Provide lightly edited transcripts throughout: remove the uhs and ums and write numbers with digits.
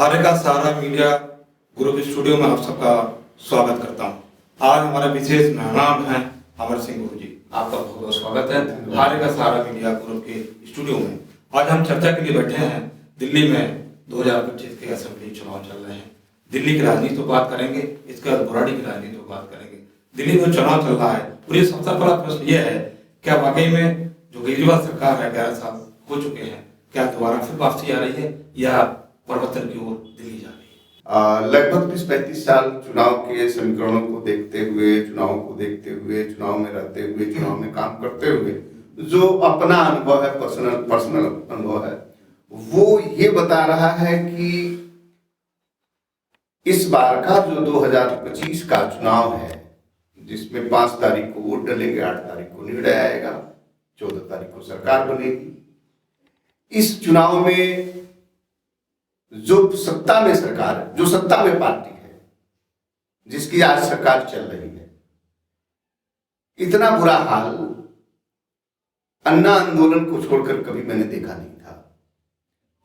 हारे का सहारा media group studio में आप सबका स्वागत करता हूं। आज हमारे विशेष मेहमान हैं अमर सिंह गुरु जी, आपका बहुत बहुत स्वागत है हारे का सहारा मीडिया ग्रुप के स्टूडियो में। आज हम चर्चा के लिए बैठे हैं। दिल्ली में 2025 के असेंबली चुनाव चल रहे हैं। दिल्ली की राजनीति तो बात करेंगे, इसके बाद बुराड़ी की राजनीति तो बात करेंगे। दिल्ली में चुनाव चल रहा है और ये सबसे बड़ा प्रश्न ये है, क्या वाकई में जो केजरीवाल सरकार है 11 साल हो चुके हैं, क्या दोबारा फिर वापसी आ रही है या परिवर्तन की ओर दिल्ली जा रही है? लगभग 30-35 साल चुनाव के समीकरणों को देखते हुए, चुनाव को देखते हुए, चुनाव में रहते हुए, चुनाव में काम करते हुए जो अपना अनुभव है, पर्सनल अनुभव है, वो ये बता रहा है कि इस बार का जो 2025 का चुनाव है, जिसमें 5 तारीख को वोट डलेंगे, 8 तारीख को निर्णय आएगा, 14 तारीख को सरकार बनेगी। इस चुनाव में जो सत्ता में सरकार है, जो सत्ता में पार्टी है, जिसकी आज सरकार चल रही है, इतना बुरा हाल अन्ना आंदोलन को छोड़कर कभी मैंने देखा नहीं था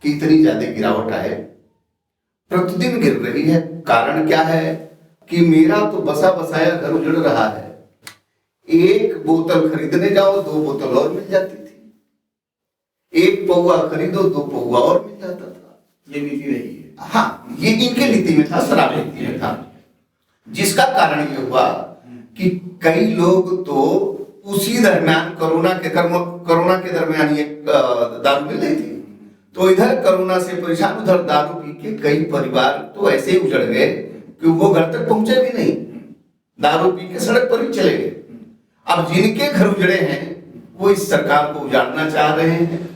कि इतनी ज्यादा गिरावट आए। प्रतिदिन गिर रही है। कारण क्या है कि मेरा तो बसा बसाया घर उजड़ रहा है। एक बोतल खरीदने जाओ, 2 बोतल और मिल जाती थी। एक पौवा खरीदो, 2 पौवा और मिल जाता था। ये नीति रही है। हाँ, ये इनके नीति में था, शराब नीति में था, जिसका कारण ये हुआ कि कई लोग तो उसी दरमियान कोरोना के दरमियान ये दारू मिल रही थी, तो इधर कोरोना से परेशान, उधर दारू पी के कई परिवार तो ऐसे ही उजड़ गए कि वो घर तक पहुंचे भी नहीं, दारू पी के सड़क पर ही चले गए। अब जिनके घर उजड़े हैं वो इस सरकार को उजाड़ना चाह रहे हैं,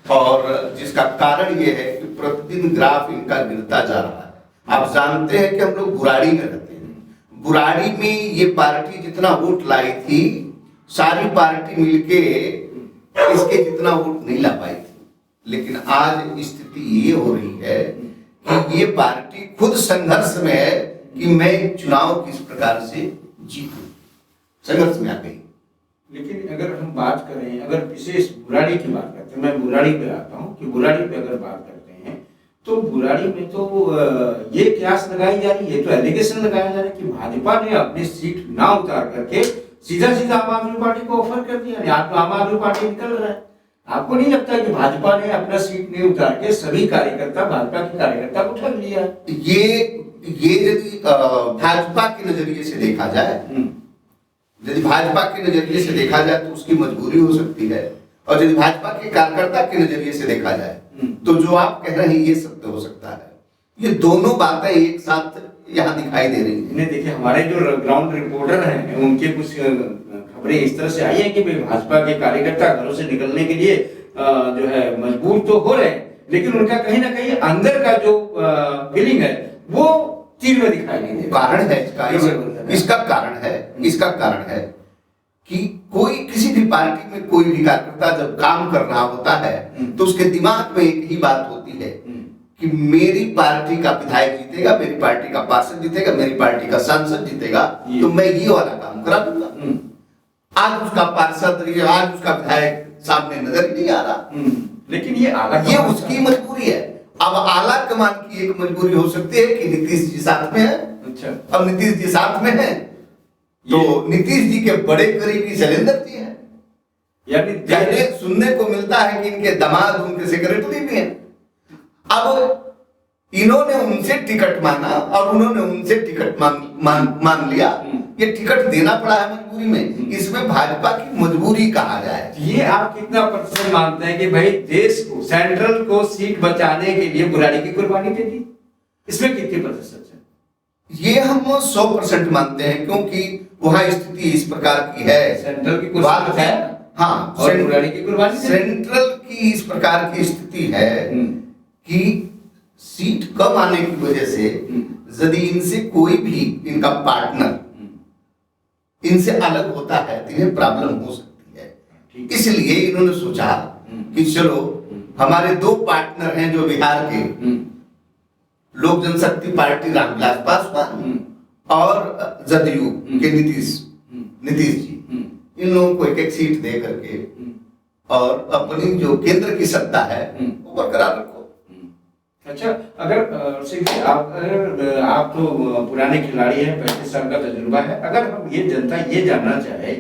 और जिसका कारण ये है कि प्रतिदिन ग्राफ इनका गिरता जा रहा है। आप जानते हैं कि हम लोग बुराड़ी में रहते हैं। बुराड़ी में ये पार्टी जितना वोट लाई थी, सारी पार्टी मिलके इसके जितना वोट नहीं ला पाई थी। लेकिन आज स्थिति ये हो रही है कि ये पार्टी खुद संघर्ष में है कि मैं चुनाव किस प्रकार से जीतूं, संघर्ष में आ गई। लेकिन अगर हम बात करें, अगर विशेष बुराड़ी की बात करते हैं, मैं बुराड़ी पे आता हूँ कि बुराड़ी पे अगर बात करते हैं तो बुराड़ी में तो ये क्यास लगाई जा रही है, तो एलिगेशन लगाया जा रहा है कि भाजपा ने अपनी सीट ना उतार करके सीधा सीधा आम आदमी पार्टी को ऑफर कर दिया। आम आदमी पार्टी निकल रहा है। आपको नहीं लगता कि भाजपा ने अपना सीट नहीं उतार के सभी कार्यकर्ता, भाजपा के कार्यकर्ता को ठग लिया? ये यदि भाजपा के नजरिए से देखा जाए, यदि भाजपा के नजरिए से देखा जाए तो उसकी मजबूरी हो सकती है, और यदि भाजपा के कार्यकर्ता के नजरिए से देखा जाए तो जो आप कह रहे हैं ये सत्य हो सकता है। ये दोनों बातें एक साथ यहाँ दिखाई दे रही है। देखिए, हमारे जो ग्राउंड रिपोर्टर हैं उनके कुछ खबरें इस तरह से आई है कि भाजपा के कार्यकर्ता घरों से निकलने के लिए जो है मजबूर तो हो रहे हैं, लेकिन उनका कहीं ना कहीं अंदर का जो फीलिंग है वो तीर में दिखाई नहीं दे। कारण है इसका कारण है कि कोई किसी भी पार्टी में कोई भी कार्यकर्ता जब काम कर रहा होता है तो उसके दिमाग में एक ही बात होती है कि मेरी पार्टी का विधायक जीतेगा, मेरी पार्टी का पार्षद जीतेगा, मेरी पार्टी का सांसद जीतेगा, तो मैं ये वाला काम करा दूंगा। आज उसका पार्षद, आज उसका विधायक सामने नजर ही नहीं आ रहा। लेकिन ये उसकी मजबूरी है। अब आला कमान की एक मजबूरी हो सकती है कि नीतीश जी साथ में है। अच्छा, अब नीतीश जी साथ में है तो नीतीश जी के बड़े करीबी शैलेंद्र जी हैं। यानी कहने सुनने को मिलता है कि इनके दामाद उनके सेक्रेटरी भी हैं। अब इन्होंने उनसे टिकट मांगा और उन्होंने उनसे टिकट मान लिया। ये टिकट देना पड़ा है मजबूरी में। इसमें भाजपा की मजबूरी कहा जाए। ये आप कितना प्रतिशत मानते हैं कि भाई देश को, सेंट्रल को सीट बचाने के लिए बुराड़ी की कुर्बानी दे दी? इसमें कितने प्रतिशत है? ये हम 100% मानते हैं, क्योंकि वहां स्थिति इस प्रकार की है। सेंट्रल की कुर्बानी है, हाँ, और बुराड़ी की कुर्बानी सेंट्रल की इस प्रकार की स्थिति है कि सीट कम आने की वजह से यदि इनसे कोई भी इनका पार्टनर इनसे अलग होता है तो इन्हें प्रॉब्लम हो सकती है। इसलिए इन्होंने सोचा कि चलो हमारे 2 पार्टनर हैं जो बिहार के, लोक जनशक्ति पार्टी रामविलास पासवान और जदयू के नीतीश जी, इन लोगों को एक सीट दे करके और अपनी जो केंद्र की सत्ता है वो बरकरार रखो। अच्छा, अगर सिंह जी, आप तो पुराने खिलाड़ी हैं, 35 साल का तजुर्बा है, अगर हम ये जनता ये जानना चाहे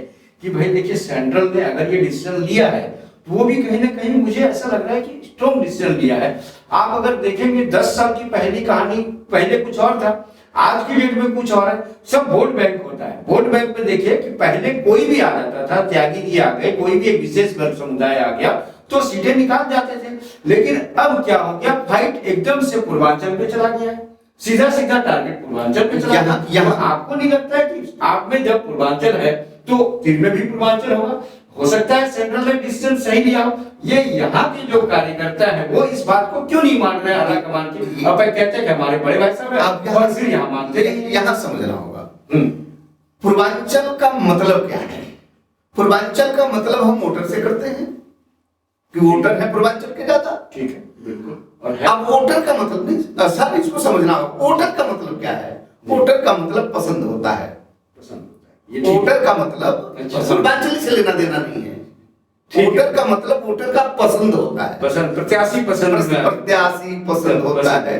कि भाई देखिए सेंट्रल ने अगर ये डिसीजन लिया है तो वो भी कहीं ना कहीं मुझे ऐसा लग रहा है कि स्ट्रॉन्ग डिसीजन लिया है। आप अगर देखेंगे 10 साल की पहली कहानी पहले कुछ और था, आज की डेट में कुछ और है। सब वोट बैंक होता है। वोट बैंक में देखिए कि पहले कोई भी आ जाता था, त्यागी जी आ गए, कोई भी एक विशेष वर्ग समुदाय आ गया तो सीटें निकाल जाते थे। लेकिन अब क्या हो गया, फाइट एकदम से पूर्वांचल पे चला गया है, सीधा सीधा टारगेट पूर्वांचल पे चला गया। यहाँ आपको नहीं लगता है कि आप में जब पूर्वांचल है तो तीर में भी पूर्वांचल होगा? हो सकता है सेंट्रल ने डिसीजन सही लिया हो। ये यहाँ के जो कार्यकर्ता है वो इस बात को क्यों नहीं मान रहे हैं आला कमान की? अब कहते हैं कि हमारे बड़े भाई साहब आप और फिर यहाँ मानते हैं। यहाँ समझना होगा पूर्वांचल का मतलब क्या है। पूर्वांचल का मतलब हम वोटर से करते हैं कि वोटर है पूर्वांचल के ज्यादा, ठीक है, बिल्कुल। और अब वोटर का मतलब नहीं सर, इसको समझना होगा। वोटर का मतलब क्या है? वोटर का मतलब पसंद होता है। वोटर का मतलब पूर्वांचल से लेना देना नहीं है। वोटर का मतलब वोटर का पसंद होता है, पसंद, प्रत्याशी पसंद, प्रत्याशी पसंद होता है।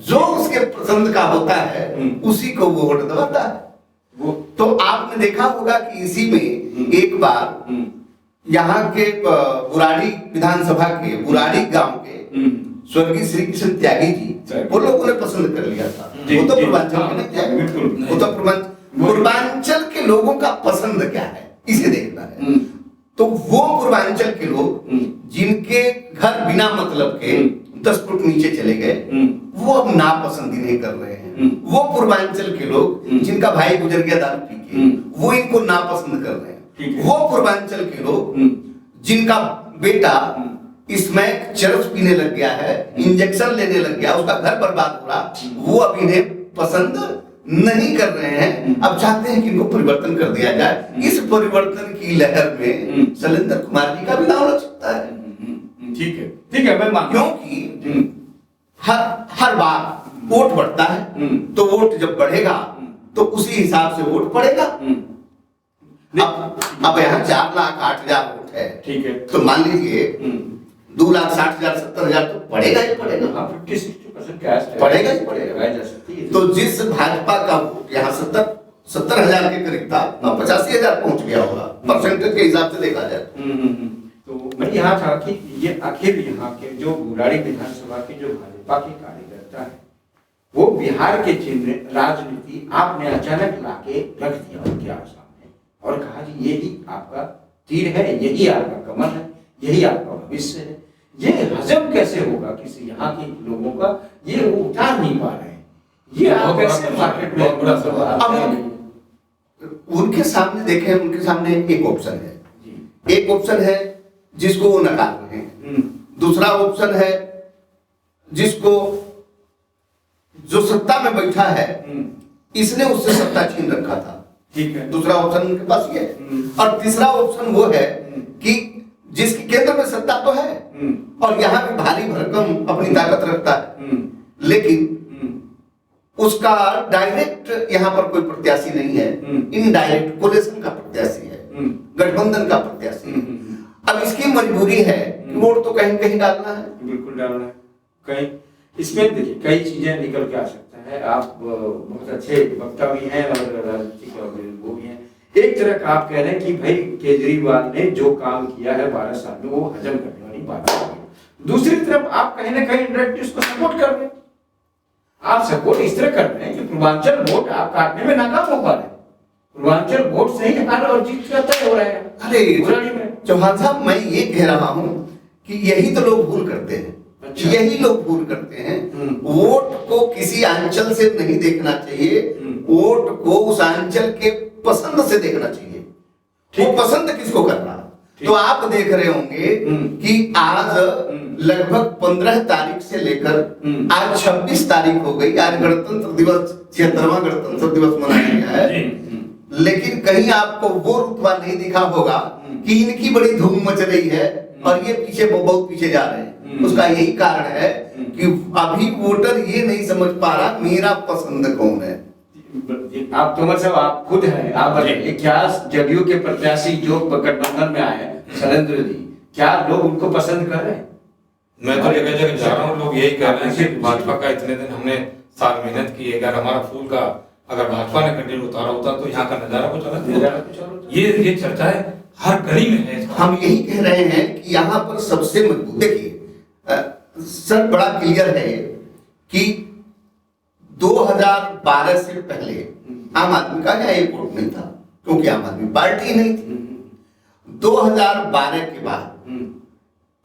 जो उसके पसंद का होता है उसी को वो वोट दबाता है। तो आपने देखा होगा कि इसी में एक बार यहाँ के बुराड़ी विधानसभा के बुराड़ी गांव के स्वर्गीय श्री कृष्ण त्यागी जी, वो लोगों ने पसंद कर लिया था। वो तो पूर्वांचल के नहीं त्यागी, वो तो पूर्वांचल के लोगों का पसंद क्या है इसे देखना है। तो वो पूर्वांचल के लोग जिनके घर बिना मतलब के 10 फुट नीचे चले गए, वो अब नापसंदी नहीं कर रहे हैं। वो पूर्वांचल के लोग जिनका भाई गुजर गया दारू पी के, वो इनको नापसंद कर रहे हैं। वो पूर्वांचल के लोग जिनका बेटा इसमें चरस पीने लग गया है, इंजेक्शन लेने लग गया, उसका घर बर्बाद हो रहा, वो अब इन्हें पसंद नहीं कर रहे हैं। अब चाहते हैं कि इनको परिवर्तन कर दिया जाए। इस परिवर्तन की लहर में शैलेंद्र कुमार जी का भी नाम लग सकता है। ठीक है, ठीक है, मैं मानता हूं। क्योंकि हर बार वोट बढ़ता है तो वोट जब बढ़ेगा तो उसी हिसाब से वोट पड़ेगा। अब यहाँ 4,08,000 वोट है, ठीक है, तो मान लीजिए 2,60,000 70,000 तो पड़ेगा ही पड़ेगा। 50-60% कैश पड़ेगा ही पड़ेगा। तो जिस भाजपा का वोट यहाँ 70,000 के करीब था, 85,000 पहुंच गया होगा परसेंटेज के हिसाब से देखा जाए। तो मैं यहाँ था कि ये आखिर यहाँ के जो बुराड़ी विधानसभा के जो भाजपा के कार्यकर्ता है वो बिहार के चिन्ह राजनीति आपने अचानक लाके रख दिया उनके सामने और कहा कि यही आपका तीर है, यही आपका कमल है, यही आपका भविष्य है। ये हजम कैसे होगा किसी यहाँ के लोगों का? ये वो उतार नहीं पा रहे हैं। ये आप कैसे मार्केट में बड़ा सवाल। उनके सामने देखें, उनके सामने एक ऑप्शन है, एक ऑप्शन है जिसको वो नकार रहे हैं, दूसरा ऑप्शन है जिसको जो सत्ता में बैठा है इसने उससे सत्ता छीन रखा था, ठीक है, दूसरा ऑप्शन उनके पास ये है। और तीसरा ऑप्शन वो है कि जिसकी केंद्र में सत्ता तो है और यहाँ भी भारी भरकम अपनी ताकत रखता है, लेकिन उसका डायरेक्ट यहाँ पर कोई प्रत्याशी नहीं है, इनडायरेक्ट कोलेशन का प्रत्याशी है, गठबंधन का प्रत्याशी है। अब इसकी मजबूरी है कि वोट तो कहीं कहीं डालना है, बिल्कुल डालना है कहीं। इसमें देखिए कई चीजें निकल के आ सकता है। आप बहुत अच्छे वक्ता भी हैं और राजनीतिक वो भी हैं। एक तरह का आप कह रहे हैं कि भाई केजरीवाल ने जो काम किया है 12 साल में वो हजम करने वाली बात है। दूसरी तरफ आप कहीं ना कहीं इंडायरेक्टली उसको सपोर्ट कर रहे हैं। आप सपोर्ट इस तरह कर रहे हैं कि पूर्वांचल वोट आप काटने में नाकाम हो पा रहे हैं। पूर्वांचल वोट से ही हार और जीत का तय हो रहा है। अरे चौहान साहब, मैं ये कह रहा हूं कि यही तो लोग भूल करते हैं। अच्छा। यही लोग भूल करते हैं। वोट को किसी अंचल से नहीं देखना चाहिए, वोट को उस अंचल के पसंद से देखना चाहिए। वो पसंद किसको कर रहा है? तो आप देख रहे होंगे कि आज लगभग 15 तारीख से लेकर आज 26 तारीख हो गई। आज गणतंत्र दिवस 76वां गणतंत्र दिवस मनाया गया है, लेकिन कहीं आपको वो रुतबा नहीं दिखा होगा कि इनकी बड़ी धूम मच रही है और ये पीछे बहुत पीछे जा रहे हैं। उसका यही कारण है कि अभी वोटर ये नहीं समझ पा रहा मेरा पसंद कौन है। आप तोमर साहब, आप खुद हैं, आप बताइए क्या जदयू के प्रत्याशी जो गठबंधन में आए हैं शैलेंद्र जी, क्या लोग उनको पसंद कर रहे हैं? मैं तो जगह जगह जा रहा हूँ, लोग यही कह रहे हैं कि भाजपा का इतने दिन हमने साल मेहनत की है, अगर हमारा फूल का अगर भाजपा ने कंटेंट उतारा होता तो यहाँ का नजारा कुछ अलग होता। ये चर्चाएं हर गली में है। हम यही कह रहे हैं कि यहाँ पर सबसे मजबूत, देखिए सर बड़ा क्लियर है कि 2012 से पहले आम आदमी का यहाँ एक वोट नहीं था, क्योंकि आम आदमी पार्टी नहीं थी। 2012 के बाद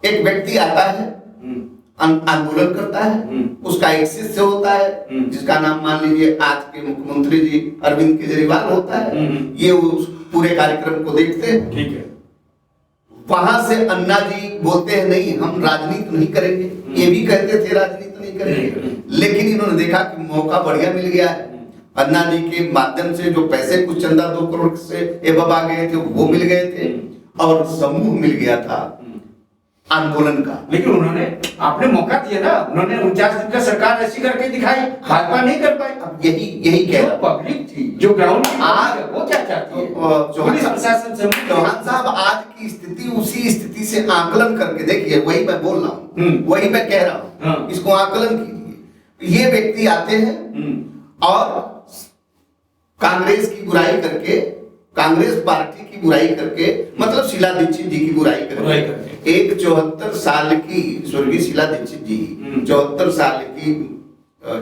एक व्यक्ति आता है, आंदोलन करता है, उसका एक शिष्य होता है जिसका नाम मान लीजिए आज के मुख्यमंत्री जी अरविंद केजरीवाल होता है। ये उस पूरे कार्यक्रम को देखते हैं। ठीक है। वहां से अन्ना जी बोलते हैं नहीं हम राजनीति नहीं करेंगे, ये भी कहते थे राजनीति नहीं करेंगे, लेकिन इन्होंने देखा कि मौका बढ़िया मिल गया है। अन्ना जी के माध्यम से जो पैसे कुछ चंदा 2 करोड़ से एवं आ गए थे वो मिल गए थे और समूह मिल गया था आंदोलन का। लेकिन उन्होंने आपने मौका दिया ना, उन्होंने 49 दिन का सरकार ऐसी करके दिखाई, भाजपा नहीं कर पाई। अब यही कह रहा पब्लिक थी जो ग्राउंड आज वो क्या चाहती है, पुलिस प्रशासन से। चौहान साहब आज की स्थिति उसी स्थिति से आकलन करके देखिए, वही मैं बोल रहा हूँ, वही मैं कह रहा हूँ, इसको आकलन कीजिए। ये व्यक्ति आते हैं और कांग्रेस की बुराई करके, कांग्रेस पार्टी की बुराई करके, मतलब शीला दीक्षित जी की बुराई करके, एक 74 साल की स्वर्गीय शीला दीक्षित जी 74 साल की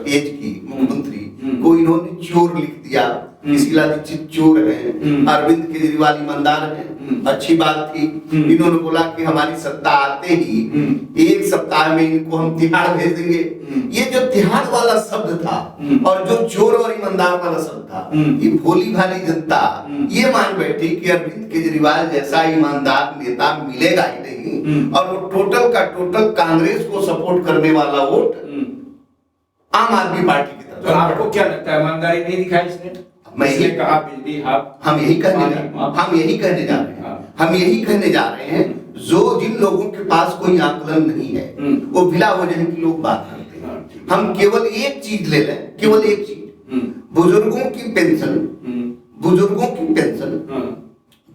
एज की मुख्यमंत्री को इन्होंने चोर लिख दिया कि शीला दीक्षित चोर है, अरविंद केजरीवाल ईमानदार है। अच्छी बात थी, इन्होंने बोला कि हमारी सत्ता आते ही 1 सप्ताह में इनको हम तिहाड़ भेज देंगे। ये जो तिहाड़ वाला शब्द था और जो चोर और ईमानदार वाला शब्द था, ये भोली भाली जनता ये मान बैठी कि अरविंद केजरीवाल जैसा ईमानदार नेता मिलेगा ही नहीं, और वो टोटल का टोटल कांग्रेस को सपोर्ट करने वाला वोट आम आदमी पार्टी की तरफ। तो आपको क्या लगता है ईमानदारी नहीं दिखाई इसने? मैं इसने कहा बिजली हम यही कहने जा रहे हैं, जो जिन लोगों के पास कोई आकलन नहीं है वो बिला वजह की लोग बात करते हैं। हम केवल एक चीज ले लें, केवल एक चीज, बुजुर्गों की पेंशन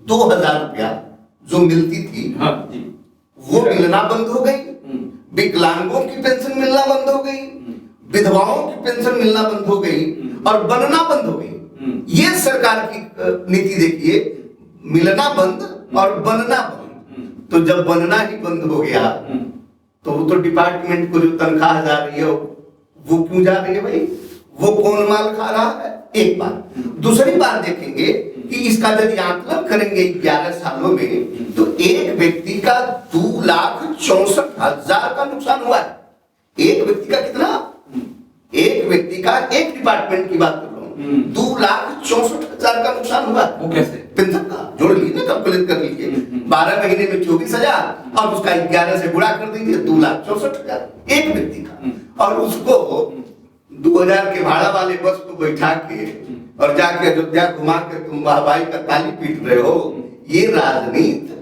2000 रुपया जो मिलती थी वो मिलना बंद हो गई, विकलांगों की पेंशन मिलना बंद हो गई, विधवाओं की पेंशन मिलना बंद हो गई और बनना बंद हो गई। ये सरकार की नीति देखिए, मिलना बंद और बनना बंद। तो जब बनना ही बंद हो गया तो वो तो डिपार्टमेंट को जो तनख्वाह जा रही है वो क्यों जा रही है भाई, वो कौन माल खा रहा है? एक बात। दूसरी बात देखेंगे कि इसका यदि आकलन करेंगे 11 सालों में तो एक व्यक्ति का 2,64,000 का नुकसान हुआ है। एक व्यक्ति का कितना? एक व्यक्ति का, एक डिपार्टमेंट की बात कर रहा हूँ, 2,64,000 का नुकसान हुआ। वो कैसे? पेंशन का जोड़ लीजिए ना, कैलकुलेट कर लीजिए, 12 महीने में 24,000 और उसका 11 से गुणा कर दीजिए, 2,64,000 एक व्यक्ति का। और उसको 2000 के भाड़ा वाले बस को बैठा के और जाके अयोध्या घुमा के तुम वाहवाही का ताली पीट रहे हो। ये राजनीति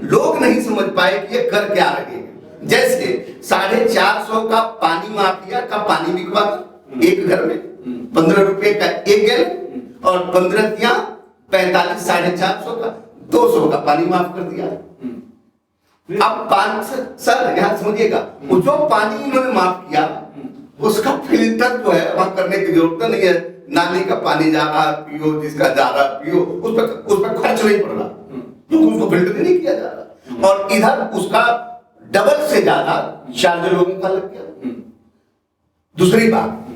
लोग नहीं समझ पाए कि ये कर क्या रहे हैं। जैसे 450 का पानी माफिया का पानी बिकवा एक घर में 15 रुपए का एक गैलन और 15 तिया 45 450 का 200 का पानी माफ कर दिया। अब 5 सर यहाँ समझिएगा, वो जो पानी इन्होंने माफ किया उसका फिल्टर जो है वहां करने की जरूरत नहीं है। नाली का पानी जा रहा पियो, जिसका जा रहा पियो, उस पर खर्च नहीं पड़ रहा क्योंकि उसको फिल्टर नहीं किया जा रहा। और इधर उसका डबल से ज्यादा चार्ज लोगों का लग गया। दूसरी बात,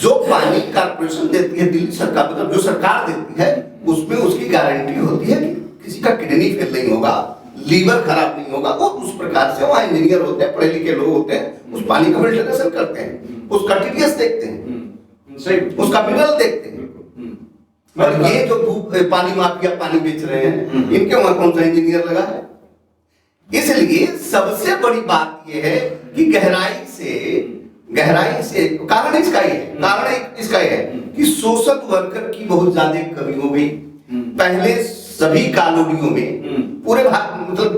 जो पानी कारपोरेशन देती है दिल्ली सरकार, मतलब जो सरकार देती है उसमें उसकी गारंटी होती है कि किसी का किडनी फेल नहीं होगा, लीवर खराब नहीं होगा। वो उस प्रकार से वहाँ इंजीनियर होते हैं, पढ़े लिखे लोग होते हैं, उस पानी का फिल्ट्रेशन करते हैं, उसका टीडीएस देखते हैं, उसका मिनरल देखते हैं। और ये जो पानी माफिया पानी बेच रहे हैं, इनके वहां कौन सा इंजीनियर लगा है? इसलिए सबसे बड़ी बात यह है कि गहराई से कारण इसका ही है कि सोशल वर्कर की बहुत ज्यादा कमी हो गई। पहले सभी कॉलोनियों में पूरे मतलब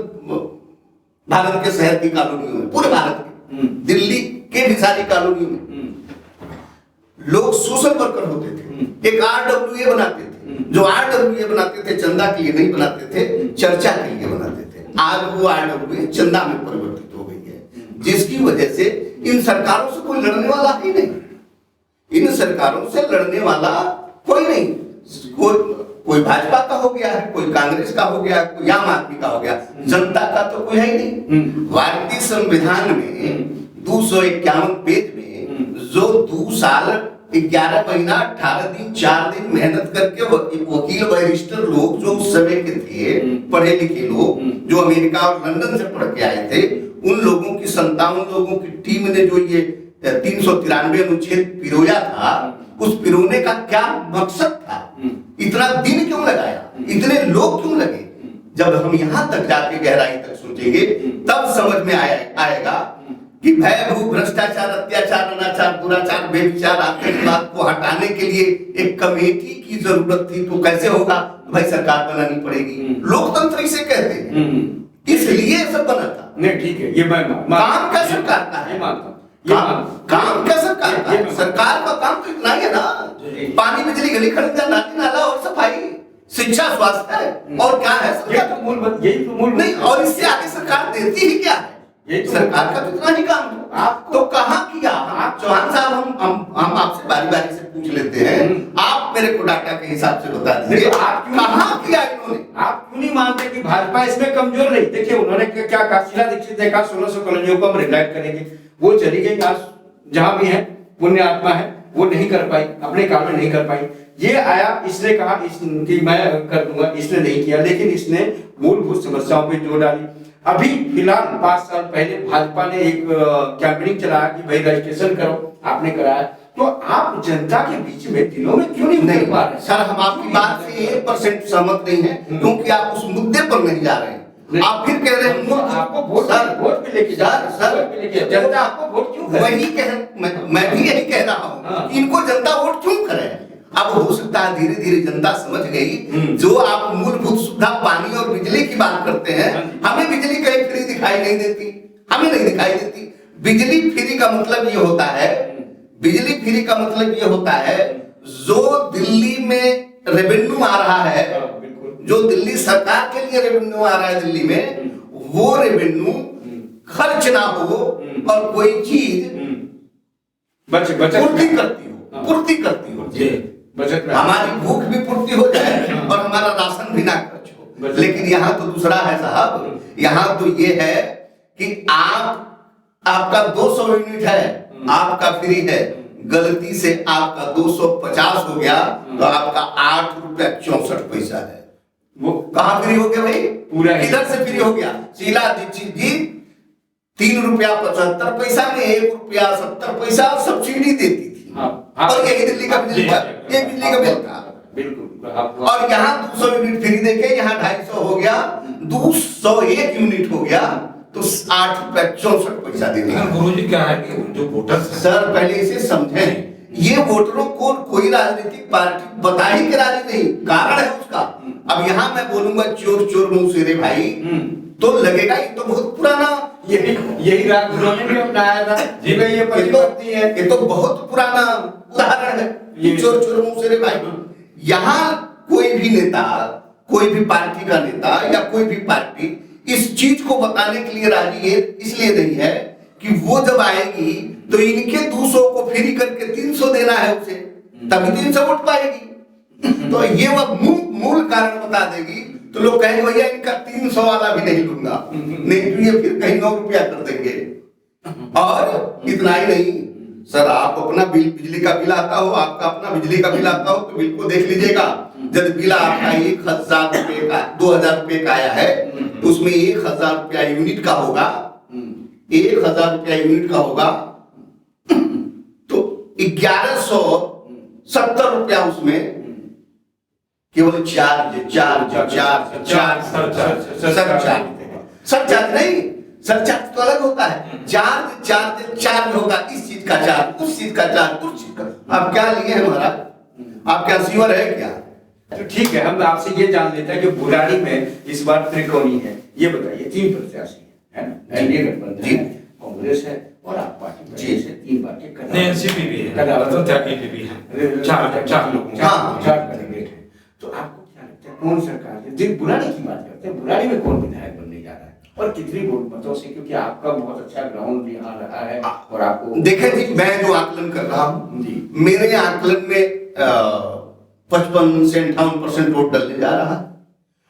भारत के शहर की कॉलोनियों में, पूरे भारत के, दिल्ली के भी सारी कॉलोनियों में लोग सोशल वर्कर होते थे, एक RWA बनाते थे। जो RWA बनाते थे चंदा के लिए नहीं बनाते थे, चर्चा के लिए बनाते थे। आज वो RWA चंदा में परिवर्तित हो गई है। जिसकी वजह से इन सरकारों से कोई लड़ने वाला ही नहीं, इन सरकारों से लड़ने वाला कोई नहीं। कोई भाजपा का हो गया है, कोई कांग्रेस का हो गया, कोई आम आदमी का हो गया, जनता का तो कोई है ही नहीं। भारतीय संविधान में 251 पेज में जो 2 साल 11 महीना 18 दिन 4 दिन मेहनत करके वकील बैरिस्टर लोग जो उस समय के थे, पढ़े लिखे लोग जो अमेरिका और लंदन से पढ़ के आए थे, उन लोगों की 57 लोगों की टीम ने जो ये 393 अनुच्छेद पिरोया था, उस पिरोने का क्या मकसद था? इतना दिन क्यों लगाया, इतने लोग क्यों लगे? जब हम यहां तक जाके गहराई तक सोचेंगे तब समझ में आएगा कि भय भू भ्रष्टाचार अत्याचार अनाचार दुराचार बेविचार आतंकवाद को हटाने के लिए एक कमेटी की जरूरत थी। तो कैसे होगा? भाई सरकार बनानी पड़ेगी, लोकतंत्र इसे कहते हैं, इसलिए सब बना था। नहीं ठीक है, ये मैं काम क्या सरकार का है? काम क्या सरकार का है? सरकार का काम तो इतना ही है ना, पानी बिजली गली खरीदा नाली नाला और सफाई शिक्षा स्वास्थ्य है, और क्या है सरकार? यही तो मूल नहीं, और इससे आगे सरकार देती ही क्या है? सरकार का तो इतना ही काम है। आप तो कहाँ किया? चौहान साहब, हम आपसे बारी बारी से पूछ लेते हैं, आप मेरे को डाटा के हिसाब से बता दीजिए, आप कहाँ किया इन्होंने? आप क्यों नहीं मानते कि भाजपा इसमें कमजोर रही? देखिए उन्होंने क्या कहा, शीला दीक्षित ने कहा 1600 कॉलोनियों को हम रिलाइट करेंगे, वो चली गई, आज जहां भी है पुण्य आत्मा है, वो नहीं कर पाई, अपने काम में नहीं कर पाई। ये आया, इसने कहा कि मैं कर दूंगा, इसने नहीं किया, लेकिन इसने मूलभूत समस्याओं पे जोर डाली। अभी फिलहाल 5 साल पहले भाजपा ने एक कैंपेनिंग चलाया कि भाई रजिस्ट्रेशन करो, आपने कराया, तो आप जनता के बीच में दिलों में क्यों नहीं पा रहे? सर, हम आपकी बात से 1% सहमत नहीं है, क्योंकि आप उस मुद्दे पर नहीं जा रहे हैं। आप फिर कह रहे हैं आपको वोट पे लेके जा, जनता आपको वोट क्यों करे? मैं भी यही कह रहा हूँ, इनको जनता वोट क्यों करे? अब हो सकता है धीरे धीरे जनता समझ गई, जो आप मूलभूत सुविधा पानी और बिजली की बात करते हैं, हमें बिजली कहीं फ्री दिखाई नहीं देती, हमें नहीं दिखाई देती। बिजली फ्री का मतलब ये होता है, बिजली फ्री का मतलब ये होता है, जो दिल्ली में रेवेन्यू आ रहा है, जो दिल्ली सरकार के लिए रेवेन्यू आ रहा है दिल्ली में, वो रेवेन्यू खर्च ना हो और कोई चीज पूर्ति करती हो बजट में, हमारी भूख भी पूर्ति हो जाए और हमारा राशन भी ना खर्च हो। लेकिन यहाँ तो दूसरा है साहब, यहाँ तो ये है कि आपका 200 यूनिट है, आपका फ्री है, गलती से आपका 250 हो गया तो आपका 8 रुपया 64 पैसा है। वो कहाँ फ्री हो गया भाई? पूरा किधर से फ्री हो गया? शीला दीक्षित जी 3 रुपया 75 पैसा में 1 रुपया 70 पैसा सब्सिडी देती थी। और यही दिल्ली का बिजली का, ये बिजली का बिल था बिल्कुल। और यहाँ 200 यूनिट फ्री देके यहाँ 250 हो गया, 201 यूनिट हो गया तो 8 रुपया 64 पैसा देंगे। गुरुजी क्या है कि जो वोटर, सर पहले इसे समझें, ये वोटरों को कोई राजनीतिक पार्टी बता ही के राजी नहीं, कारण है उसका। अब यहाँ मैं बोलूंगा चोर चोर मुंह से रे भाई, तो लगेगा ये तो बहुत पुराना, यही राग उन्होंने भी अपनाया था, ये परिवर्ती है, ये तो बहुत पुराना उदाहरण है, ये चोर चोर मुंह से रे भाई। यहाँ कोई भी नेता, कोई भी पार्टी का नेता या कोई भी पार्टी इस चीज को बताने के लिए राजी है, इसलिए नहीं है कि वो जब आएगी तो इनके 200 को फ्री करके 300 देना है उसे, तभी 300 वोट पाएगी। तो ये वह मूल कारण बता देगी तो लोग कहेंगे भैया इनका 300 वाला भी नहीं लूंगा, नहीं तो ये फिर कहीं 9 रुपया कर देंगे। और इतना ही नहीं सर, आप अपना बिजली का बिल आता हो, आपका अपना बिजली का बिल आता हो तो बिल को देख लीजिएगा। जब बिल आपका 1000 रुपए का 2000 रुपए का आया है तो उसमें 1000 रुपया यूनिट का होगा, 1000 रुपया यूनिट का होगा तो 1170 रुपया उसमें केवल सरचार्ज नहीं, सरचार्ज तो अलग होता है, चार्ज होगा, इस चीज का चार्ज, उस चीज का चार्ज, उस चीज का। आप क्या लिए हैं महाराज? आप क्या सीवर है क्या? तो ठीक है, हम आपसे ये जान लेते हैं कि बुराड़ी में इस बार त्रिकोणी है, ये बताइए 3 प्रत्याशी है ना, एनडीए गठबंधन है, कांग्रेस है और आप पार्टी जी से 3 पार्टी एनसीपी भी है, त्यागी भी है, 4 लोग, 4 कैंडिडेट हैं। तो आपको क्या लगता है कौन सरकार है? जिन बुराड़ी की बात करते हैं, बुराड़ी में कौन विधायक बनने जा रहा है? और कितनी मतों से, क्योंकि आपका बहुत अच्छा ग्राउंड यहाँ रहा है और आपको देखें जी, मैं जो आकलन कर रहा हूँ जी, मेरे आकलन में 55 से 58% वोट डलने जा रहा है,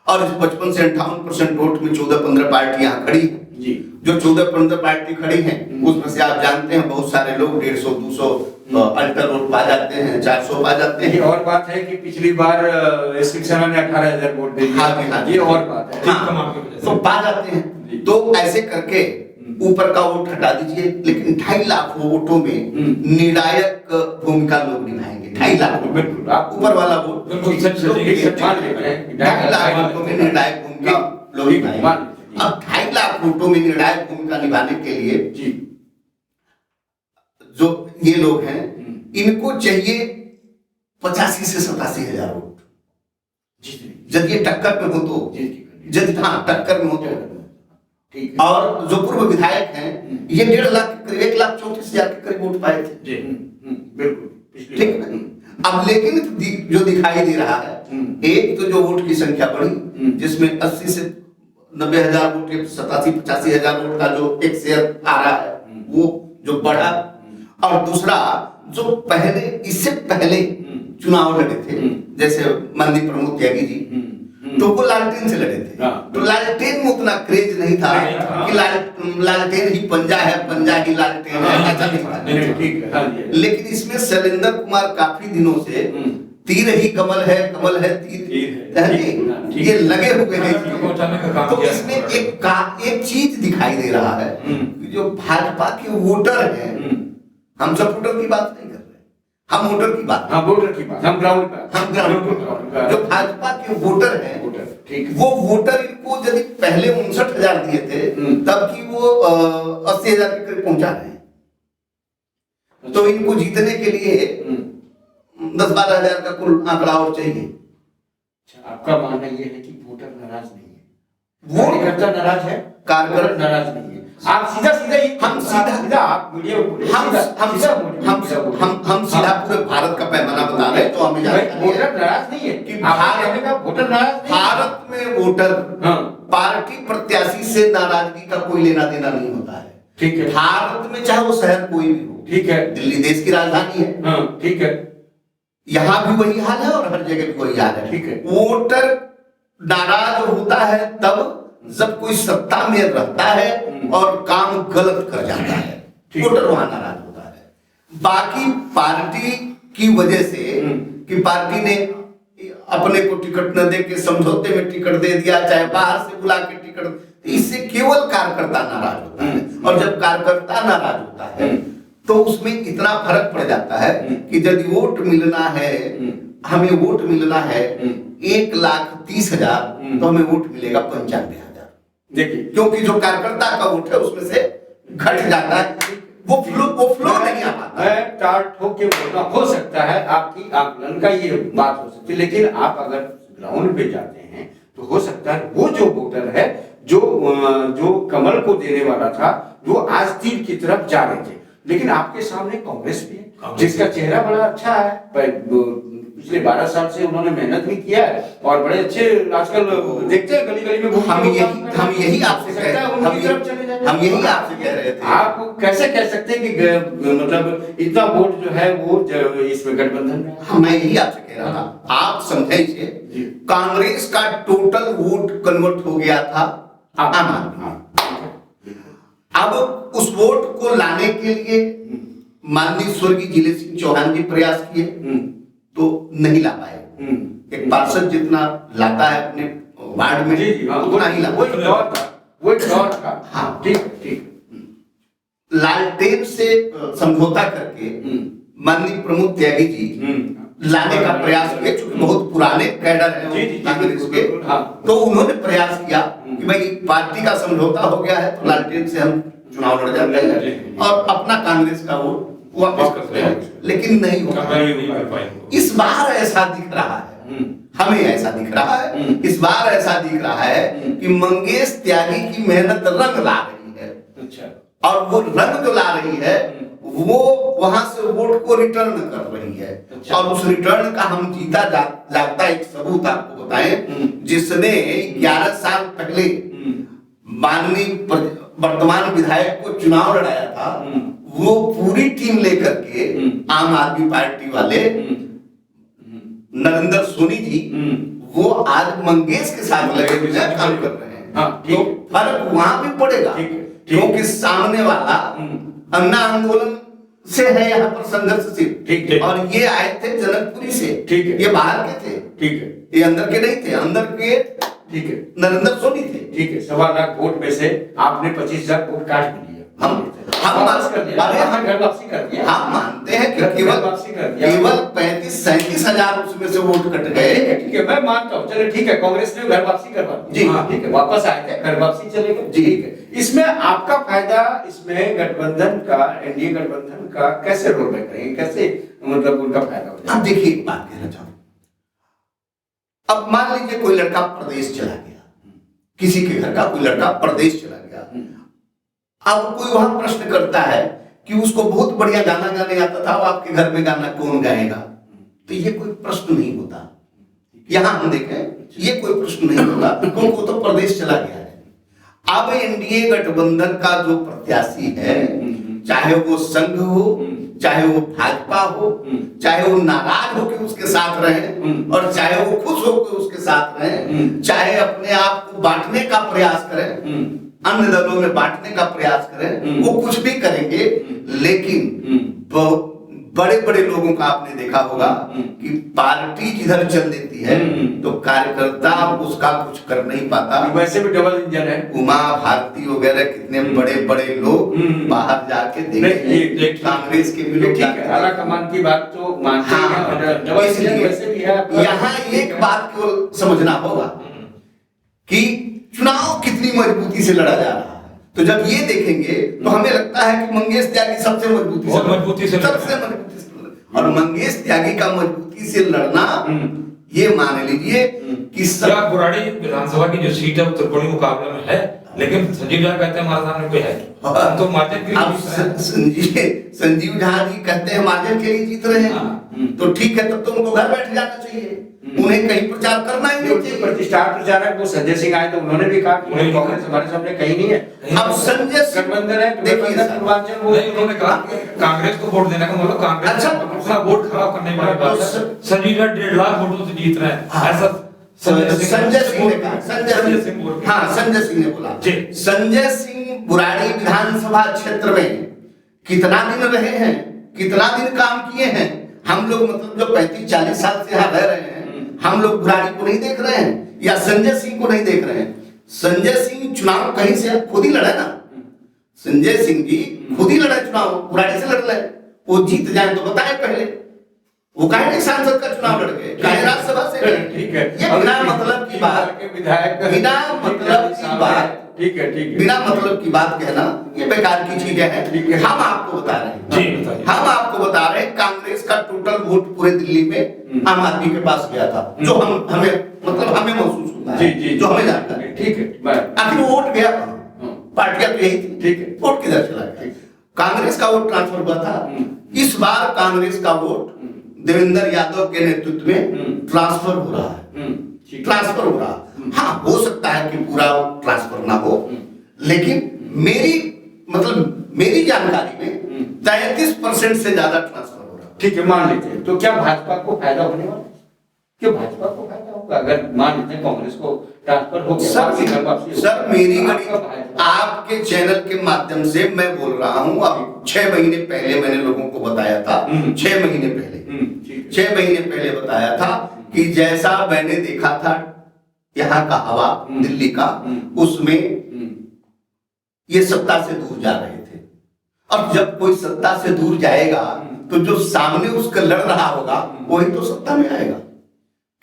और इस 55 से 58% वोट में 14-15 पार्टियां खड़ी हैं। जी, जो 14-15 पार्टी खड़ी हैं उसमें से आप जानते हैं बहुत सारे लोग 150-200 अल्टर वोट पा जाते हैं, 400 पा जाते ये हैं। और बात है कि पिछली बार शिवसेना ने 18,000 वोट दे दिए। हाँ जी, हाँ जी। ये और बात है। हाँ, तो पा जाते हैं। तो ऐसे करके ऊपर का वोट हटा दीजिए, लेकिन 2.5 लाख वोटों में निर्णायक भूमिका लोग निभाएंगे। 2.5 लाख वोट, बिल्कुल, आप ऊपर वाला वोट बिल्कुल सच लोग सच- एक मान लेते हैं। 2.5 लाख वोटों में निर्णायक भूमिका लोग निभाएंगे। अब 2.5 लाख वोटों में निर्णायक भूमिका निभाने के लिए जी, जो ये लोग हैं इनको चाहिए 85 से 87 हजार वोट। जब ये टक्कर में हो तो, यदि हाँ टक्कर में हो तो, ठीक है। और जो पूर्व विधायक हैं ये 1.5 लाख के करीब 1,34,000 के करीब वोट पाए थे। जी, बिल्कुल पिछली ठीक बार। है। अब लेकिन जो दिखाई दे रहा है, एक तो जो वोट की संख्या बढ़ी, जिसमें 80 से 90 हजार वोट, 87-85 हजार वोट का जो एक शेयर आ रहा है वो जो बढ़ा, और दूसरा जो पहले इससे पहले चुनाव लड़े थे जैसे माननीय प्रमोद त्यागी जी, तो वो लालटेन से लड़े थे। हाँ। तो लालटेन में उतना क्रेज नहीं था कि लालटेन ही पंजा है, पंजा ही लालटेन है, ऐसा नहीं था। नहीं, ठीक है। हाँ जी। लेकिन इसमें शैलेंद्र कुमार काफी दिनों से तीर ही कमल है, कमल है तीर तीर है। है जी, ये लगे हुए हैं। पहुंचाने का काम तो किया है। इसमें एक चीज दिखाई दे रहा है कि जो भाजपा के वोटर हैं, हम सपोर्टर की बात नहीं कर रहे, हम वोटर की बात, हाँ, वोटर की बात, हम ग्राउंड पे, हम ग्राउंड, जो भाजपा के वोटर हैं वोटर, ठीक है। वो वोटर इनको यदि पहले 59,000 दिए थे तब की वो 80,000 के करीब पहुंचा रहे हैं। तो इनको जीतने के लिए 10-12 हजार का कुल आंकड़ा और चाहिए। अच्छा, आपका मानना ये है कि वोटर नाराज नहीं है, वो कार्यकर्ता नाराज है, कार्यकर्ता नाराज नहीं है। आप सीधा सीधा ही हम सीधा आप मीडिया में बोले, हम सीधा- हम सीधा बोले, हम सीधा बोले। हम सीधा पूरे भारत का पैमाना बता रहे हैं, तो हमें जानकारी है वोटर नाराज नहीं है कि आप कहने का वोटर नाराज नहीं है। भारत में वोटर हाँ, पार्टी प्रत्याशी से नाराजगी का कोई लेना देना नहीं होता है। ठीक है, भारत में चाहे वो शहर कोई भी हो, ठीक है, दिल्ली देश की राजधानी है, हाँ, ठीक है, यहाँ भी वही हाल है और हर जगह भी वही हाल है। ठीक है। वोटर नाराज होता है तब जब कोई सत्ता में रहता है और काम गलत कर जाता है, ठीक। वोटर वहां नाराज होता है। बाकी पार्टी की वजह से कि पार्टी ने अपने को टिकट न दे के समझौते में टिकट दे दिया, चाहे बाहर से बुला के टिकट, इससे केवल कार्यकर्ता नाराज होता है। और जब कार्यकर्ता नाराज होता है तो उसमें इतना फर्क पड़ जाता है कि यदि वोट मिलना है, हमें वोट मिलना है 1,30,000 तो हमें वोट मिलेगा 95,000। देखिए, क्योंकि जो कार्यकर्ता का वोट है उसमें से घट जाता है, वो फ्लो नहीं आ पाता। मैं टाल ठोक के बोलना हो सकता है, आपकी आकलन का ये बात हो सकती है, लेकिन आप अगर ग्राउंड पे जाते हैं तो हो सकता है वो जो वोटर है जो कमल को देने वाला था वो आज तीर की तरफ जा रहे थे। लेकिन आपके सामने कांग्रेस भी है जिसका चेहरा बड़ा अच्छा है, पिछले 12 साल से उन्होंने मेहनत भी किया है और बड़े अच्छे आजकल देखते हैं गली गली में हम यही आपसे कह रहे थे, हम यही आपसे कह रहे थे। आप कैसे कह सकते हैं कि मतलब इतना वोट जो है वो इसमें गठबंधन में? मैं यही आपसे कह रहा था, आप समझे कांग्रेस का टोटल वोट कन्वर्ट हो गया था आम आदमी। अब उस वोट को लाने के लिए माननीय स्वर्गीय जिले सिंह चौहान जी प्रयास किए तो नहीं ला पाए। एक पार्षद जितना लाता है अपने वार्ड में उतना ही लाता है। वो दौर था। हाँ, ठीक। लालटेन से समझौता करके माननीय प्रमोद त्यागी जी लाने का प्रयास किया, क्योंकि बहुत पुराने कैडर हैं कांग्रेस के, तो उन्होंने प्रयास किया कि भाई पार्टी का समझौता हो गया है तो लालटेन से हम चुनाव लड़ जाते हैं और अपना कांग्रेस का वोट वापस करते हैं, लेकिन नहीं होगा। इस बार ऐसा दिख रहा है, हमें ऐसा दिख रहा है, इस बार ऐसा दिख रहा है कि मंगेश त्यागी की मेहनत रंग ला रही है। अच्छा। और वो रंग जो ला रही है वो वहां से वोट को रिटर्न कर रही है। अच्छा। और उस रिटर्न का हम जीता जागता एक सबूत आपको बताएं, जिसने 11 साल पहले माननीय वर्तमान विधायक को चुनाव लड़ाया था, वो पूरी टीम लेकर के आम आदमी पार्टी वाले नरेंद्र सोनी जी, वो आज मंगेश के साथ लगे हुए काम कर रहे हैं। तो फर्क वहां भी पड़ेगा, क्योंकि सामने वाला अन्ना आंदोलन से है, यहाँ पर संघर्षशील, और ये आए थे जनकपुरी से, ये बाहर के थे, ठीक है, ये अंदर के नहीं थे, अंदर के, ठीक है, नरेंद्र सोनी थे, ठीक है। 1.25 लाख वोट में से आपने 25,000 वोट काट भी लिया। हम घर वापसी कर दिया। हम मानते हैं कि केवल 35-37 हजार उसमें से वोट कट गए। ठीक है, मैं मानता हूँ, चलो ठीक है, कांग्रेस ने घर वापसी करवा दी, जी ठीक है, वापस आए थे, घर वापसी चले गए, ठीक है। इसमें आपका फायदा, इसमें गठबंधन का, एनडीए गठबंधन का कैसे रोल प्ले करेंगे, कैसे मतलब उनका फायदा हो जाएगा? अब देखिए, एक बात कहना चाहूँ, अब मान लीजिए कोई लड़का प्रदेश चला गया, किसी के घर का कोई लड़का प्रदेश चला गया, अब कोई वहां प्रश्न करता है कि उसको बहुत बढ़िया गाना गाने आता था, वो आपके घर में गाना कौन गाएगा? तो ये कोई प्रश्न नहीं होता। यहां हम देखें, ये कोई प्रश्न नहीं होता, क्योंकि वो तो प्रदेश चला गया है। अब एनडीए गठबंधन का जो प्रत्याशी है, चाहे वो संघ हो, चाहे वो भाजपा हो, चाहे वो नाराज होकर उसके साथ रहे, और चाहे वो खुश होकर उसके साथ रहे, चाहे अपने आप को बांटने का प्रयास करें, अन्य दलों में बांटने का प्रयास करें, वो कुछ भी करेंगे, लेकिन बड़े बड़े लोगों का आपने देखा होगा कि पार्टी जिधर चल देती है तो कार्यकर्ता उसका कुछ कर नहीं पाता। वैसे भी डबल इंजन है, उमा भारती वगैरह कितने बड़े बड़े लोग बाहर जाके देखे, कांग्रेस के भी लोग, ठीक है, आला कमान की बात तो मानते हैं, और डबल इंजन वैसे भी है। यहाँ एक बात केवल समझना होगा कि चुनाव कितनी मजबूती से लड़ा जा रहा है। तो जब ये देखेंगे तो हमें लगता है कि मंगेश त्यागी सबसे मजबूती से सबसे मजबूती से, और मंगेश त्यागी का मजबूती से लड़ना, ये मान लीजिए कि बुराड़ी विधानसभा की जो सीट है वो त्रिकोणीय मुकाबले में है, लेकिन संजीव झा कहते हैं हमारे सामने कोई है, तो मार्जिन के लिए संजीव झा जी कहते हैं मार्जिन के लिए जीत रहे हैं, तो ठीक है, तब तो उनको घर बैठ जाना चाहिए, उन्हें कहीं प्रचार करना ही नहीं चाहिए। प्रतिष्ठान प्रचारक वो संजय सिंह आए तो उन्होंने भी कहा कि कांग्रेस हमारे सामने कहीं नहीं है। अब संजय गठबंधन है, देखिए पूर्वांचल, वो उन्होंने कहा कांग्रेस को वोट देने का मतलब कांग्रेस अपना वोट खराब करने वाली बात है। संजीव झा 1.5 लाख वोटों से जीत रहे हैं, ऐसा संजय सिंह ने कहा, संजय सिंह ने बोला। संजय सिंह बुराड़ी विधानसभा क्षेत्र में कितना दिन रहे हैं, कितना दिन काम किए हैं? हम लोग मतलब जो 35-40 साल से यहाँ रह रहे हैं, हम लोग बुराड़ी को नहीं देख रहे हैं या संजय सिंह को नहीं देख रहे हैं। संजय सिंह चुनाव कहीं से खुद ही लड़े ना, संजय सिंह जी खुद ही लड़े चुनाव, बुराड़ी से लड़ ले, वो जीत जाए तो बताए पहले, वो काहे नहीं सांसद का चुनाव लड़ गए, काहे राज्यसभा से गए? ठीक है, ये बिना मतलब की बात, विधायक बिना मतलब की बात, ठीक है, ठीक है, बिना मतलब की बात कहना ये बेकार की चीजें हैं। हम आपको बता रहे हैं, हम आपको बता रहे हैं, कांग्रेस का टोटल वोट पूरे दिल्ली में आम आदमी के पास गया था, जो हमें महसूस होता है, जो हमें जानता है, ठीक है। आखिर वो वोट गया कहाँ? पार्टियां तो यही थी, ठीक है, वोट किधर चला गया? कांग्रेस का वोट ट्रांसफर हुआ था। इस बार कांग्रेस का वोट देवेंद्र यादव के नेतृत्व में ट्रांसफर हो रहा है, ट्रांसफर हो रहा है। हाँ, हो सकता है कि पूरा ट्रांसफर ना हो, लेकिन मेरी जानकारी में 33% से ज्यादा ट्रांसफर हो रहा है। ठीक है, मान लेते हैं, तो क्या भाजपा को फायदा होने वाला है? क्यों भाजपा को फायदा होगा अगर मान लेते हैं कांग्रेस को ट्रांसफर हो गया? सर मेरी आपके चैनल के माध्यम से मैं बोल रहा हूं, अब 6 महीने पहले मैंने लोगों को बताया था, 6 महीने पहले बताया था कि जैसा मैंने देखा था यहाँ का हवा, दिल्ली का, उसमें ये सत्ता से दूर जा रहे थे, और जब कोई सत्ता से दूर जाएगा तो जो सामने उसका लड़ रहा होगा वही तो सत्ता में आएगा।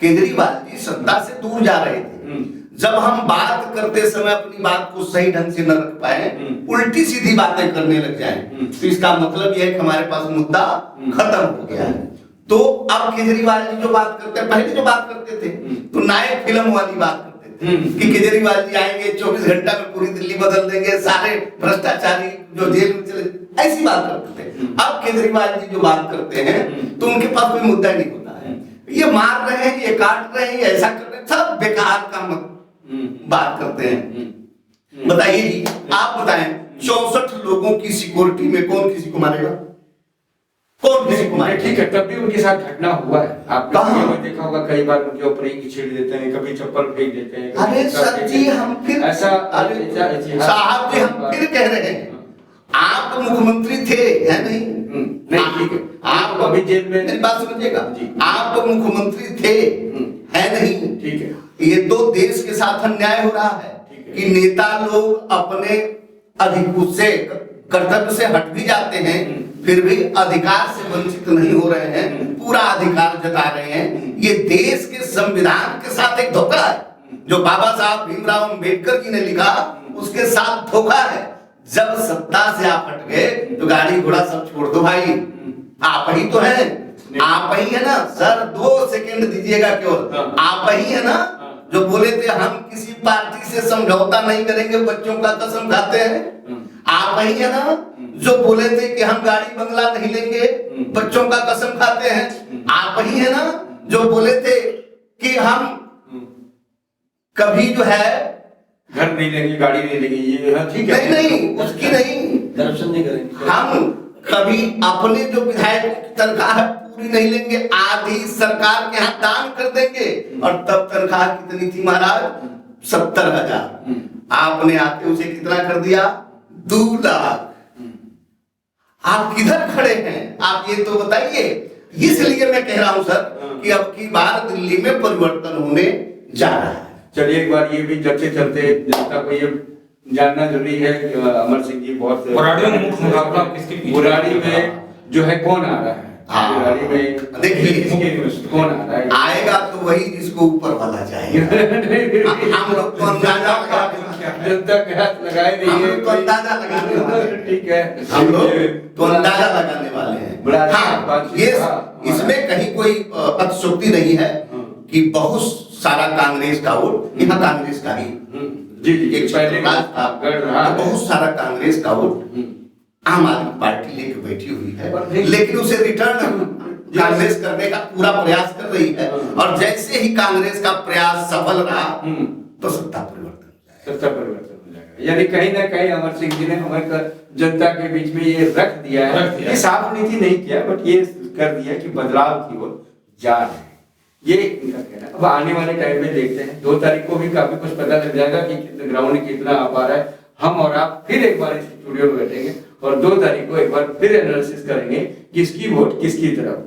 केजरीवाल जी सत्ता से दूर जा रहे थे, जब हम बात करते समय अपनी बात को सही ढंग से न रख पाए, उल्टी सीधी बातें करने लग जाएं, तो इसका मतलब यह है कि हमारे पास मुद्दा खत्म हो गया है। तो अब केजरीवाल जी जो बात करते हैं, पहले जो बात करते थे तो नायक फिल्म वाली बात करते थे कि केजरीवाल जी आएंगे, 24 घंटा में पूरी दिल्ली बदल देंगे, सारे भ्रष्टाचारी जो जेल में चले, ऐसी बात करते थे। अब केजरीवाल जी जो बात करते हैं तो उनके पास कोई मुद्दा नहीं होता है, ये मार रहे हैं, ये काट रहे हैं, ऐसा कर रहे हैं, सब बेकार का बात करते हैं। बताइए जी, आप बताएं, 64 लोगों की सिक्योरिटी में कौन किसी को मारेगा? कौन किसी को मारेगा? ठीक है, तब भी उनके साथ घटना हुआ है। आपने कहाँ? ये देखा होगा, कई बार उनके ऊपर ही छेड़ देते हैं, कभी चप्पल फेंक देते हैं। अरे सर जी, हम फिर ऐसा साहब जी, हम फिर कह रहे हैं, आप मुख्यमंत्री थे, है नहीं? नहीं, ठीक है, आप अभी जेल में। मेरी बात समझिएगा जी। आप तो मुख्यमंत्री थे, है नहीं? ठीक है, ये तो देश के साथ अन्याय हो रहा है कि नेता लोग अपने अधिकार से, कर्तव्य से हट भी जाते हैं, फिर भी अधिकार से वंचित नहीं हो रहे हैं, पूरा अधिकार जता रहे हैं। ये देश के संविधान के साथ एक धोखा है। जो बाबा साहब भीमराव अंबेडकर जी ने लिखा, उसके साथ धोखा है। जब सत्ता से आप हट गए तो गाड़ी घोड़ा सब छोड़ दो भाई, आप ही तो हैं, आप ही है ना सर। 2 सेकंड दीजिएगा केवल, आप ही है ना जो बोले थे हम किसी पार्टी से समझौता नहीं करेंगे, बच्चों का कसम खाते हैं। आप ही है ना जो बोले थे कि हम गाड़ी बंगला नहीं लेंगे, बच्चों का कसम खाते हैं। आप ही है ना जो बोले थे कि हम कभी जो है घर नहीं लेंगे, गाड़ी नहीं लेंगे, ये ठीक है। नहीं, उसकी नहीं, करप्शन नहीं करेंगे। हम कभी अपने जो विधायकों की तनख्वाह है पूरी नहीं लेंगे, आधी सरकार के यहाँ दान कर देंगे। और तब तनख्वाह कितनी थी महाराज? 70,000। आपने आके उसे कितना कर दिया? 2 लाख। आप किधर खड़े हैं? आप ये तो बताइए। इसलिए मैं कह रहा हूं सर कि अब की बार दिल्ली में परिवर्तन होने जा रहा है। चलिए, एक बार ये भी चर्चे चलते, जनता को ये जानना जरूरी है कि अमर सिंह जी बहुत बुराड़ी में मुख्य मुकाबला किसके बीच? बुराड़ी में जो है कौन आ रहा है? बुराड़ी में देखिए, कौन आ रहा है? आएगा तो वही जिसको ऊपर वाला चाहेगा। हम लोग तो अंदाजा जनता के हाथ लगाए नहीं हम है, लोग तो अंदाजा लगाने वाले हैं। ठीक है, हम लोग तो अंदाजा लगाने वाले हैं। हाँ, ये इसमें कहीं कोई अतिशयोक्ति नहीं है कि बहुत सारा कांग्रेस का वोट यहाँ कांग्रेस का ही जी जी, एक पहले तो बहुत सारा कांग्रेस का वोट आम आदमी पार्टी लेके बैठी हुई है, लेकिन उसे रिटर्न कांग्रेस करने का पूरा प्रयास कर रही है। और जैसे ही कांग्रेस का प्रयास सफल रहा तो सत्ता परिवर्तन हो जाएगा। यानी कहीं ना कहीं अमर सिंह जी ने हमारे जनता के बीच में ये रख दिया है, ये साफ नीति नहीं किया, बट ये कर दिया कि बदलाव की ओर जा रहे हैं, ये इनका कहना है। अब आने वाले टाइम में देखते हैं, 2 तारीख को भी काफी कुछ पता लग जाएगा कि ग्राउंड कितना आ पा रहा है। हम और आप फिर एक बार इस स्टूडियो में बैठेंगे और 2 तारीख को एक बार फिर एनालिसिस करेंगे किसकी वोट किसकी तरफ,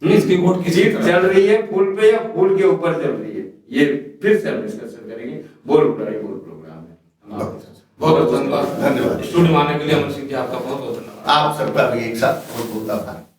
किसकी वोट किसी चल रही है, फूल पे या फूल के ऊपर चल रही है, ये फिर से हम डिस्कशन करेंगे। बोल प्रोग्राम में बहुत बहुत धन्यवाद। धन्यवाद। स्टूडियो में आने के लिए अमर सिंह जी आपका बहुत बहुत धन्यवाद। आप सबका भी एक साथ बहुत बहुत आभार।